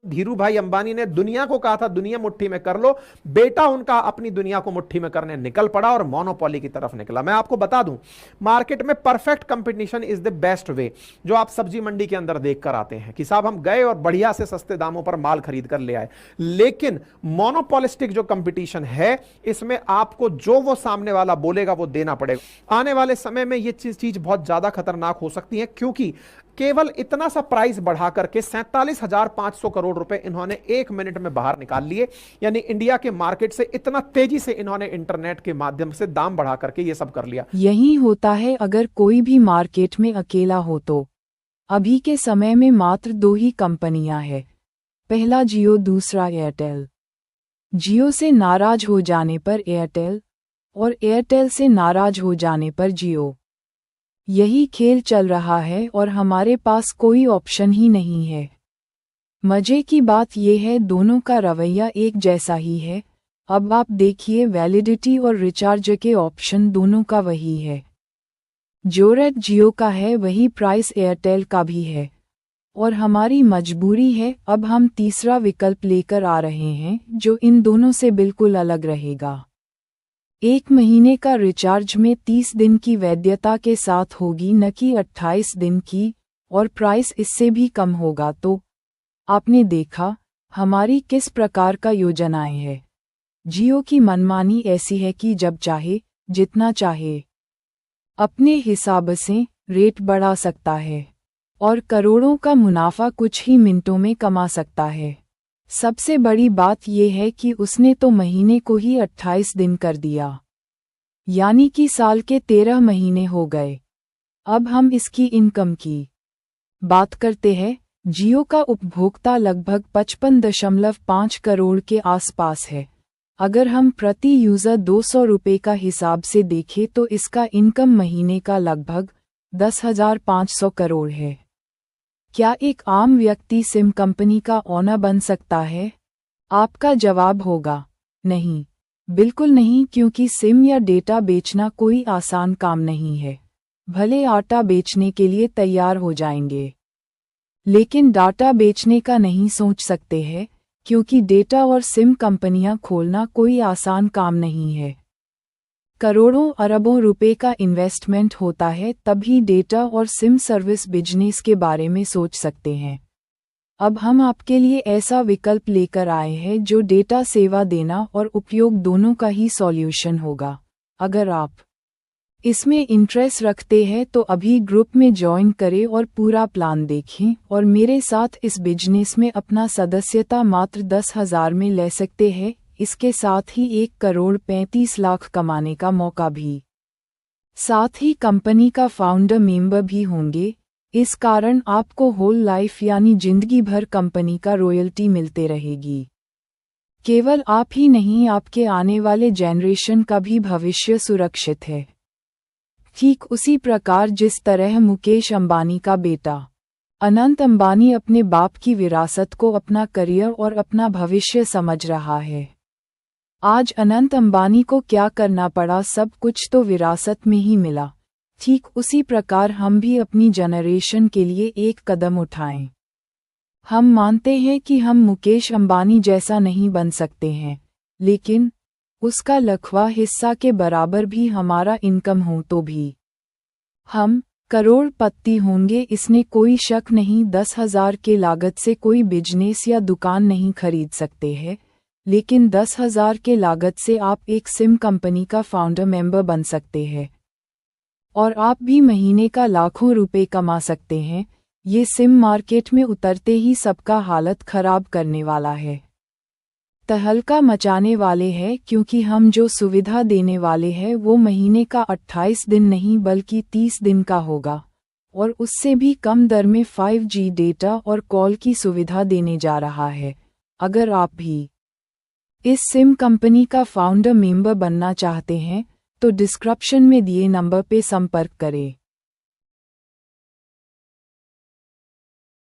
धीरू भाई अंबानी ने दुनिया को कहा था दुनिया मुट्ठी में कर लो, बेटा उनका अपनी दुनिया को मुट्ठी में करने निकल पड़ा और मोनोपोली की तरफ निकला। मैं आपको बता दूं, मार्केट में perfect competition is the best way, जो आप सब्जी मंडी के अंदर देख कर आते हैं कि साहब हम गए और बढ़िया से सस्ते दामों पर माल खरीद कर ले आए। लेकिन मोनोपोलिस्टिक जो कंपटीशन है, इसमें आपको जो वो सामने वाला बोलेगा वो देना पड़ेगा। आने वाले समय में ये चीज बहुत ज्यादा खतरनाक हो सकती है, क्योंकि केवल इतना सा प्राइस बढ़ा करके 47,500 करोड़ रुपए इन्होंने एक मिनट में बाहर निकाल लिए। यानी इंडिया के मार्केट से इतना तेजी से इन्होंने इंटरनेट के माध्यम से दाम बढ़ा करके ये सब कर लिया। यही होता है अगर कोई भी मार्केट में अकेला हो तो। अभी के समय में मात्र दो ही कंपनियां हैं, पहला जियो, दूसरा एयरटेल। जियो से नाराज हो जाने पर एयरटेल और एयरटेल से नाराज हो जाने पर जियो। यही खेल चल रहा है और हमारे पास कोई ऑप्शन ही नहीं है। मजे की बात यह है दोनों का रवैया एक जैसा ही है। अब आप देखिए, वैलिडिटी और रिचार्ज के ऑप्शन दोनों का वही है। जो रेट जियो का है वही प्राइस एयरटेल का भी है और हमारी मजबूरी है, अब हम तीसरा विकल्प लेकर आ रहे हैं जो इन दोनों से बिल्कुल अलग रहेगा। 1 महीने का रिचार्ज में 30 दिन की वैधता के साथ होगी, न कि 28 दिन की, और प्राइस इससे भी कम होगा। तो आपने देखा हमारी किस प्रकार का योजनाएं है। जियो की मनमानी ऐसी है कि जब चाहे जितना चाहे अपने हिसाब से रेट बढ़ा सकता है और करोड़ों का मुनाफा कुछ ही मिनटों में कमा सकता है। सबसे बड़ी बात यह है कि उसने तो महीने को ही 28 दिन कर दिया, यानी कि साल के 13 महीने हो गए। अब हम इसकी इनकम की बात करते हैं। जियो का उपभोक्ता लगभग 55.5 करोड़ के आसपास है। अगर हम प्रति यूज़र 200 रुपये का हिसाब से देखें तो इसका इनकम महीने का लगभग 10,500 करोड़ है। क्या एक आम व्यक्ति सिम कंपनी का ओनर बन सकता है? आपका जवाब होगा नहीं, बिल्कुल नहीं, क्योंकि सिम या डेटा बेचना कोई आसान काम नहीं है। भले आटा बेचने के लिए तैयार हो जाएंगे, लेकिन डाटा बेचने का नहीं सोच सकते हैं, क्योंकि डेटा और सिम कंपनियां खोलना कोई आसान काम नहीं है। करोड़ों अरबों रुपए का इन्वेस्टमेंट होता है, तभी डेटा और सिम सर्विस बिजनेस के बारे में सोच सकते हैं। अब हम आपके लिए ऐसा विकल्प लेकर आए हैं जो डेटा सेवा देना और उपयोग दोनों का ही सॉल्यूशन होगा। अगर आप इसमें इंटरेस्ट रखते हैं तो अभी ग्रुप में ज्वाइन करें और पूरा प्लान देखें और मेरे साथ इस बिजनेस में अपना सदस्यता मात्र 10,000 में ले सकते हैं। इसके साथ ही 1,35,00,000 कमाने का मौका भी। साथ ही कंपनी का फाउंडर मेंबर भी होंगे। इस कारण आपको होल लाइफ यानी जिंदगी भर कंपनी का रॉयल्टी मिलते रहेगी। केवल आप ही नहीं, आपके आने वाले जनरेशन का भी भविष्य सुरक्षित है। ठीक उसी प्रकार जिस तरह मुकेश अंबानी का बेटा अनंत अंबानी अपने बाप की विरासत को अपना करियर और अपना भविष्य समझ रहा है। आज अनंत अंबानी को क्या करना पड़ा, सब कुछ तो विरासत में ही मिला। ठीक उसी प्रकार हम भी अपनी जनरेशन के लिए एक कदम उठाएं। हम मानते हैं कि हम मुकेश अंबानी जैसा नहीं बन सकते हैं, लेकिन उसका लखवा हिस्सा के बराबर भी हमारा इनकम हो तो भी हम करोड़पति होंगे, इसमें कोई शक नहीं। 10,000 के लागत से कोई बिजनेस या दुकान नहीं खरीद सकते हैं, लेकिन 10,000 के लागत से आप एक सिम कंपनी का फाउंडर मेंबर बन सकते हैं और आप भी महीने का लाखों रुपए कमा सकते हैं। ये सिम मार्केट में उतरते ही सबका हालत खराब करने वाला है, तहलका मचाने वाले हैं, क्योंकि हम जो सुविधा देने वाले हैं वो महीने का 28 दिन नहीं बल्कि 30 दिन का होगा और उससे भी कम दर में 5G डेटा और कॉल की सुविधा देने जा रहा है। अगर आप भी इस सिम कंपनी का फाउंडर मेंबर बनना चाहते हैं तो डिस्क्रिप्शन में दिए नंबर पे संपर्क करें।